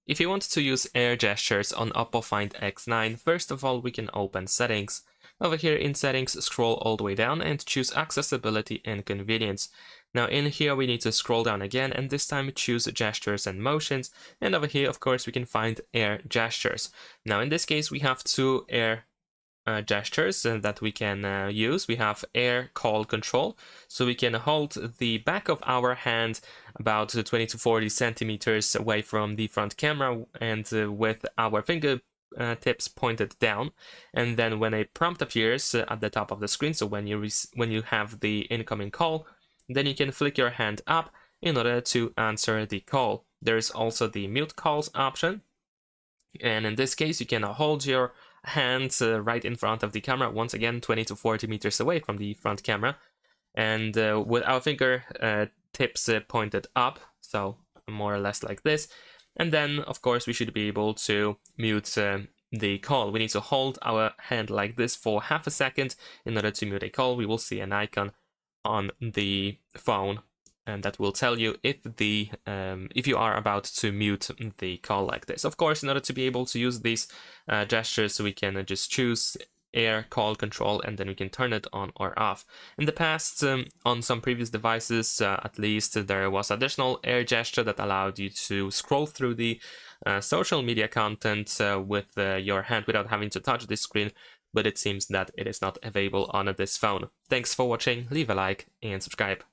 If you want to use air gestures on OPPO Find X9, first of all we can open Settings. Over here in Settings, scroll all the way down and choose Accessibility and Convenience. Now in here we need to scroll down again and this time choose Gestures and Motions, and over here of course we can find air gestures. Now in this case we have two air gestures that we can use. We have air call control, so we can hold the back of our hand about 20 to 40 centimeters away from the front camera and with our finger tips pointed down, and then when a prompt appears at the top of the screen, so when you have the incoming call, then you can flick your hand up in order to answer the call. There is also the mute calls option, and in this case you can hold your hands right in front of the camera, once again 20 to 40 meters away from the front camera, and with our finger tips pointed up, so more or less like this. And then of course we should be able to mute the call. We need to hold our hand like this for half a second in order to mute a call. We will see an icon on the phone, and that will tell you if you are about to mute the call like this. Of course, in order to be able to use these gestures, we can just choose air call control and then we can turn it on or off. In the past, on some previous devices, at least, there was additional air gesture that allowed you to scroll through the social media content with your hand without having to touch the screen, but it seems that it is not available on this phone. Thanks for watching, leave a like and subscribe.